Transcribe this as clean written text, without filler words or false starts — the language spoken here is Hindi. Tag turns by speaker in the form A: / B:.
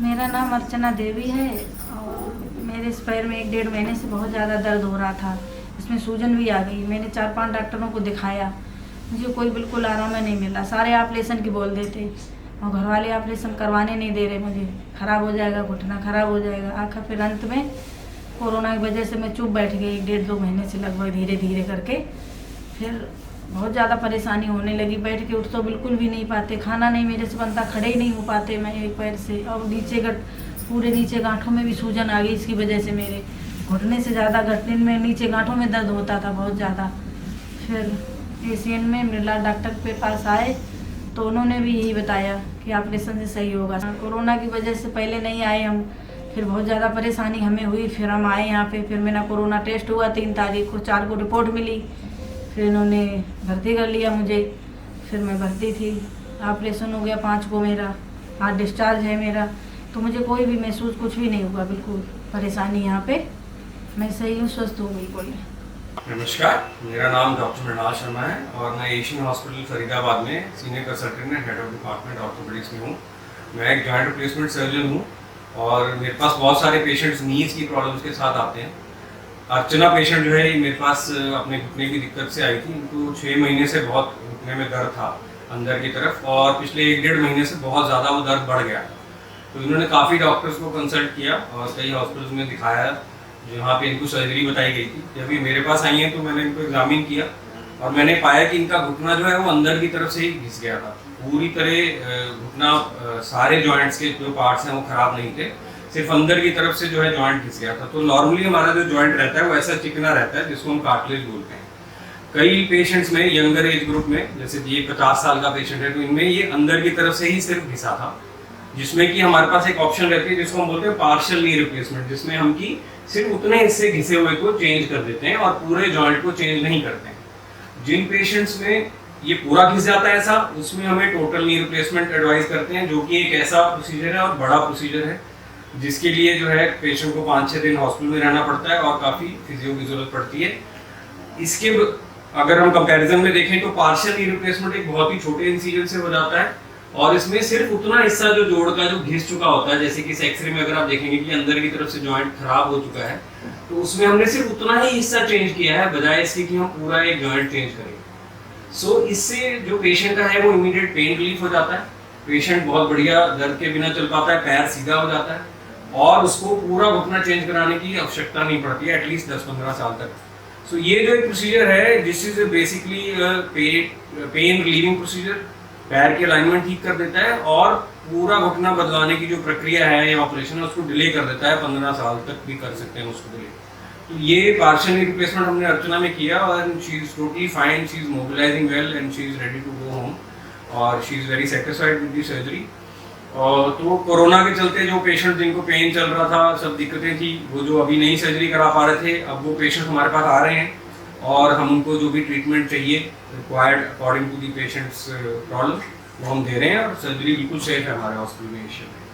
A: मेरा नाम अर्चना देवी है और मेरे इस पैर में 1-1.5 महीने से बहुत ज़्यादा दर्द हो रहा था। इसमें सूजन भी आ गई। मैंने 4-5 डॉक्टरों को दिखाया, मुझे कोई बिल्कुल आराम नहीं मिला। सारे ऑपरेशन की बोल देते और घर वाले ऑपरेशन करवाने नहीं दे रहे मुझे। ख़राब हो जाएगा, घुटना ख़राब हो जाएगा। आखिर फिर अंत में कोरोना की वजह से मैं चुप बैठ गई 1-1.5-2 महीने से लगभग, धीरे धीरे करके। फिर बहुत ज़्यादा परेशानी होने लगी। बैठ के उठ तो बिल्कुल भी नहीं पाते, खाना नहीं मेरे से बनता, खड़े ही नहीं हो पाते मैं एक पैर से। और नीचे पूरे नीचे गांठों में भी सूजन आ गई इसकी वजह से। मेरे घुटने से ज़्यादा घुटने में नीचे गांठों में दर्द होता था बहुत ज़्यादा। फिर एशियन में मृणाल डॉक्टर के पास आए तो उन्होंने भी यही बताया कि ऑपरेशन से सही होगा। कोरोना की वजह से पहले नहीं आए हम, फिर बहुत ज़्यादा परेशानी हमें हुई। फिर हम आए यहाँ पे, फिर मेरा कोरोना टेस्ट हुआ 3 तारीख को, 4 को रिपोर्ट मिली। फिर इन्होंने भर्ती कर लिया मुझे, फिर मैं भर्ती थी। ऑपरेशन हो गया 5 को मेरा, आज डिस्चार्ज है मेरा। तो मुझे कोई भी महसूस कुछ भी नहीं हुआ, बिल्कुल परेशानी यहाँ पे। मैं सही हूँ, स्वस्थ हूँ बिल्कुल।
B: नमस्कार, मेरा नाम डॉक्टर मृणाल शर्मा है और मैं एशियन हॉस्पिटल फरीदाबाद में senior consultant head of department orthopaedics में हूँ। मैं एक जॉइंट रिप्लेसमेंट सर्जन हूँ और मेरे पास बहुत सारे पेशेंट्स नीज की प्रॉब्लम्स के साथ आते हैं। अर्चना पेशेंट जो है मेरे पास अपने घुटने की दिक्कत से आई थी। इनको 6 महीने से बहुत घुटने में दर्द था अंदर की तरफ और पिछले 1-1.5 महीने से बहुत ज़्यादा वो दर्द बढ़ गया। तो इन्होंने काफ़ी डॉक्टर्स को कंसल्ट किया और कई हॉस्पिटल्स में दिखाया जहाँ पे इनको सर्जरी बताई गई थी। जब ये मेरे पास आई हैं तो मैंने इनको एग्जामिन किया और मैंने पाया कि इनका घुटना जो है वो अंदर की तरफ से ही घिस गया था पूरी तरह। घुटना सारे जॉइंट्स के जो पार्ट्स हैं वो ख़राब नहीं थे, सिर्फ अंदर की तरफ से जो है जॉइंट घिस गया था। तो नॉर्मली हमारा जो जॉइंट रहता है वो ऐसा चिकना रहता है जिसको हम कार्टिलेज बोलते हैं। कई पेशेंट्स में यंगर एज ग्रुप में, जैसे ये 50 साल का पेशेंट है, तो इनमें ये अंदर की तरफ से ही सिर्फ घिसा था, जिसमें कि हमारे पास एक ऑप्शन रहती है जिसको हम बोलते हैं पार्शियल नी रिप्लेसमेंट, जिसमें हम की सिर्फ उतने हिस्से घिसे हुए को चेंज कर देते हैं और पूरे जॉइंट को चेंज नहीं करते हैं। जिन पेशेंट्स में ये पूरा घिस जाता है ऐसा, उसमें हमें टोटल नी रिप्लेसमेंट एडवाइस करते हैं, जो कि एक ऐसा प्रोसीजर है और बड़ा प्रोसीजर है जिसके लिए जो है पेशेंट को 5-6 दिन हॉस्पिटल में रहना पड़ता है और काफ़ी फिजियो की जरूरत पड़ती है। इसके अगर हम कंपैरिजन में देखें तो पार्शियल नी रिप्लेसमेंट एक बहुत ही छोटे इंसिजन से हो जाता है और इसमें सिर्फ उतना हिस्सा जो जोड़ का जो घिस चुका होता है, जैसे कि एक्सरे में अगर आप देखेंगे कि अंदर की तरफ से जॉइंट खराब हो चुका है, तो उसमें हमने सिर्फ उतना ही हिस्सा चेंज किया है बजाय इसके कि हम पूरा एक जॉइंट चेंज करें। सो इससे जो पेशेंट का है वो इमीडिएट पेन रिलीफ हो जाता है। पेशेंट बहुत बढ़िया दर्द के बिना चल पाता है, पैर सीधा हो जाता है और उसको पूरा घुटना चेंज कराने की आवश्यकता नहीं पड़ती है एटलीस्ट 10-15 साल तक। सो ये जो एक प्रोसीजर है, this is basically pain relieving procedure, पैर के अलाइनमेंट ठीक कर देता है और पूरा घुटना बदलाने की जो प्रक्रिया है या ऑपरेशन है उसको डिले कर देता है, 15 साल तक भी कर सकते हैं उसको डिले। तो ये पार्शियल रिप्लेसमेंट हमने अर्चना में किया और she is totally fine, she is mobilising well and she is ready to go home और she is very satisfied with the surgery. और तो कोरोना के चलते जो पेशेंट जिनको पेन चल रहा था, सब दिक्कतें थी, वो जो अभी नहीं सर्जरी करा पा रहे थे, अब वो पेशेंट हमारे पास आ रहे हैं और हम उनको जो भी ट्रीटमेंट चाहिए required according to the patients problem वो हम दे रहे हैं और सर्जरी बिल्कुल सेफ है हमारे हॉस्पिटल में एशिया में।